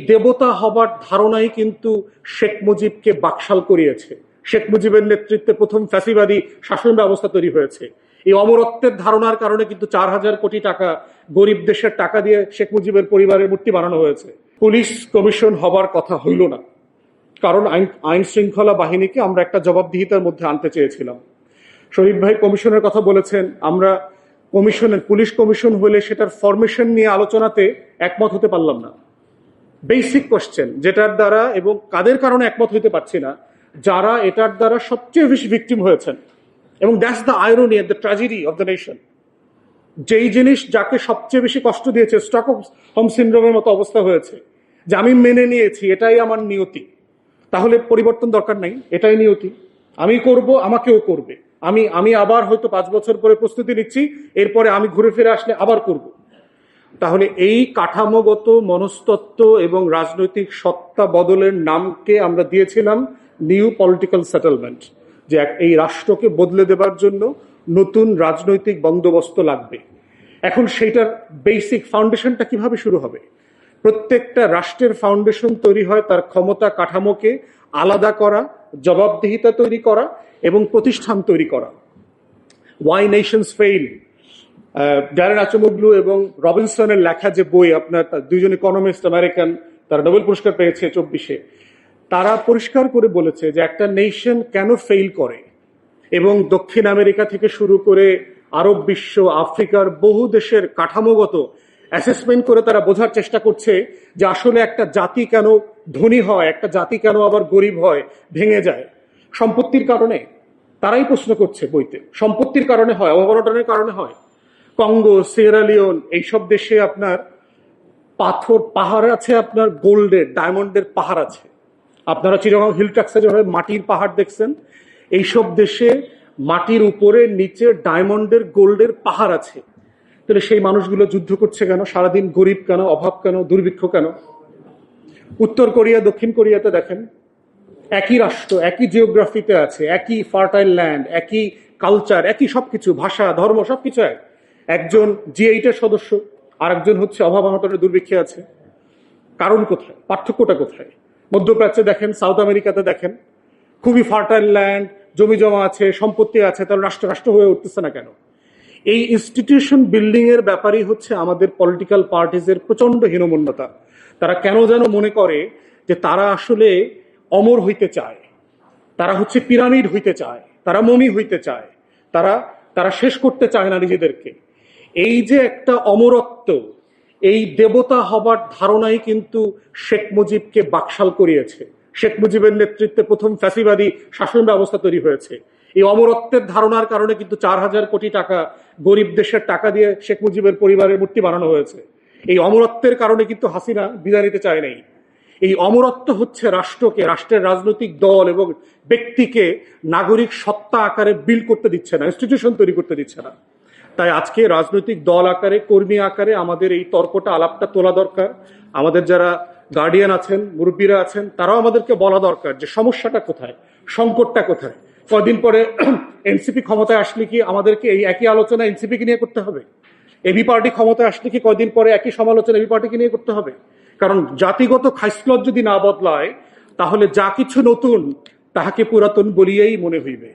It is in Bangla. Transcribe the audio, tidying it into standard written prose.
দেবতা হবার ধারণাই কিন্তু শেখ মুজিবকে বাকশাল করিয়েছে। শেখ মুজিবের নেতৃত্বে প্রথম ফ্যাসিবাদী শাসন ব্যবস্থা তৈরি হয়েছে। এই অমরত্বের ধারণার কারণে কিন্তু 4,000 কোটি টাকা গরিব দেশের টাকা দিয়ে শেখ মুজিবের পরিবারের মূর্তি বানানো হয়েছে। পুলিশ কমিশন হবার কথা হইল না, কারণ আইন শৃঙ্খলা বাহিনীকে আমরা একটা জবাবদিহিতার মধ্যে আনতে চেয়েছিলাম। শরীফ ভাই কমিশনের কথা বলেছেন, আমরা পুলিশ কমিশন হলে সেটার ফরমেশন নিয়ে আলোচনাতে একমত হতে পারলাম না। বেসিক কোশ্চেন যেটার দ্বারা এবং কাদের কারণে একমত হইতে পারছি না, যারা এটার দ্বারা সবচেয়ে বেশি ভিকটিম হয়েছেন, এবং that's the irony and the tragedy of the nation. যেই জিনিস যাকে সবচেয়ে বেশি কষ্ট দিয়েছে, স্টকহোম সিনড্রোমের মতো অবস্থা হয়েছে, যে আমি মেনে নিয়েছি এটাই আমার নিয়তি, তাহলে পরিবর্তন দরকার নাই, এটাই নিয়তি, আমি করব, আমাকেও করবে। আমি আবার হয়তো 5 বছর পরে প্রস্তুতি নিচ্ছি, এরপরে আমি ঘুরে ফিরে আসলে আবার করব। তাহলে এই কাঠামোগত মনস্তত্ত্ব এবং রাজনৈতিক সত্তা বদলের নামকে আমরা দিয়েছিলাম নিউ পলিটিক্যাল সেটেলমেন্ট, যে এই রাষ্ট্রকে বদলে দেবার জন্য নতুন রাজনৈতিক বন্দোবস্ত লাগবে। এখন সেইটার বেসিক ফাউন্ডেশনটা কিভাবে শুরু হবে? প্রত্যেকটা রাষ্ট্রের ফাউন্ডেশন তৈরি হয় তার ক্ষমতা কাঠামোকে আলাদা করা, জবাবদিহিতা তৈরি করা এবং প্রতিষ্ঠান তৈরি করা। ওয়াই নেশনস ফেইল, ড্যারেন আচমোগলু এবং রবিনসনের লেখা যে বই, আপনার দুইজন ইকোনমিস্ট আমেরিকান, তারা নোবেল পুরস্কার পেয়েছে 24-এ, তারা পরিষ্কার করে বলেছে যে একটা নেশন কেন ফেইল করে, এবং দক্ষিণ আমেরিকা থেকে শুরু করে আরব বিশ্ব, আফ্রিকার বহু দেশের কাঠামোগত অ্যাসেসমেন্ট করে তারা বোঝার চেষ্টা করছে যে আসলে একটা জাতি কেন ধনী হয়, একটা জাতি কেন আবার গরিব হয়, ভেঙে যায়। সম্পত্তির কারণে, তারাই প্রশ্ন করছে বইতে, সম্পত্তির কারণে হয়, অবনটনের কারণে হয়। কঙ্গো, সিয়েরা লিওন, এইসব দেশে আপনার পাহাড় আছে, আপনার গোল্ডের, ডায়মন্ডের পাহাড় আছে। আপনারা চিটাগং হিল ট্রাক্সে যেভাবে মাটির পাহাড় দেখছেন, এইসব দেশে মাটির উপরে নিচে ডায়মন্ডের, গোল্ডের পাহাড় আছে। তাহলে সেই মানুষগুলো যুদ্ধ করছে কেন? সারাদিন গরিব কেন, অভাব কেন, দুর্ভিক্ষ কেন? উত্তর কোরিয়া, দক্ষিণ কোরিয়াতে দেখেন, একই রাষ্ট্র, একই জিওগ্রাফিতে আছে, একই ফার্টাইল ল্যান্ড, একই কালচার, একই সবকিছু, ভাষা, ধর্ম, সবকিছু এক। একজন G8-এর সদস্য, আর একজন হচ্ছে অভাব অনটনের দুর্ভিক্ষে আছে। কারণ কোথায়? পার্থক্যটা কোথায়? মধ্যপ্রাচ্যে দেখেন, সাউথ আমেরিকাতে দেখেন, খুবই ফার্টাইল ল্যান্ড, জমি জমা আছে, সম্পত্তি আছে, তার রাষ্ট্র হয়ে উঠতেছে না কেন? এই ইনস্টিটিউশন বিল্ডিং এর ব্যাপারই হচ্ছে আমাদের পলিটিক্যাল পার্টিজের প্রচন্ড হীনমন্যতা। তারা কেন যেন মনে করে যে তারা আসলে অমর হইতে চায়, তারা হচ্ছে পিরামিড হইতে চায়, তারা মমি হইতে চায়, তারা শেষ করতে চায় না নিজেদেরকে। এই যে একটা অমরত্ব, এই দেবতা হবার ধারণাই কিন্তু শেখ মুজিবকে বাকশাল করিয়েছে। শেখ মুজিবের নেতৃত্বে প্রথম ফ্যাসিবাদী শাসন ব্যবস্থা তৈরি হয়েছে। এই অমরত্বের ধারণার কারণে কিন্তু 4,000 কোটি টাকা গরিব দেশের টাকা দিয়ে শেখ মুজিবের পরিবারের মূর্তি বানানো হয়েছে। এই অমরত্বের কারণে কিন্তু হাসিনা বিদায় নিতে চায় নাই। এই অমরত্ব হচ্ছে রাষ্ট্রকে, রাষ্ট্রের রাজনৈতিক দল এবং ব্যক্তিকে নাগরিক সত্তা আকারে বিল করতে দিচ্ছে না, ইনস্টিটিউশন তৈরি করতে দিচ্ছে না। তাই আজকে রাজনৈতিক দল আকারে, কর্মী আকারে আমাদের এই তর্কটা, আলাপটা তোলা দরকার। আমাদের যারা গার্ডিয়ান আছেন, মুরব্বীরা আছেন, তারাও আমাদেরকে বলা দরকার যে সমস্যাটা কোথায়, সংকটটা কোথায়। কদিন পরে এনসিপি ক্ষমতায় আসলে কি আমাদেরকে এই একই আলোচনা এনসিপিকে নিয়ে করতে হবে? এবি পার্টি ক্ষমতায় আসলে কি কয়দিন পরে একই সমালোচনা এবি পার্টিকে নিয়ে করতে হবে? কারণ জাতিগত খাইসলত যদি না বদলায়, তাহলে যা কিছু নতুন তাহাকে পুরাতন বলিয়েই মনে হইবে।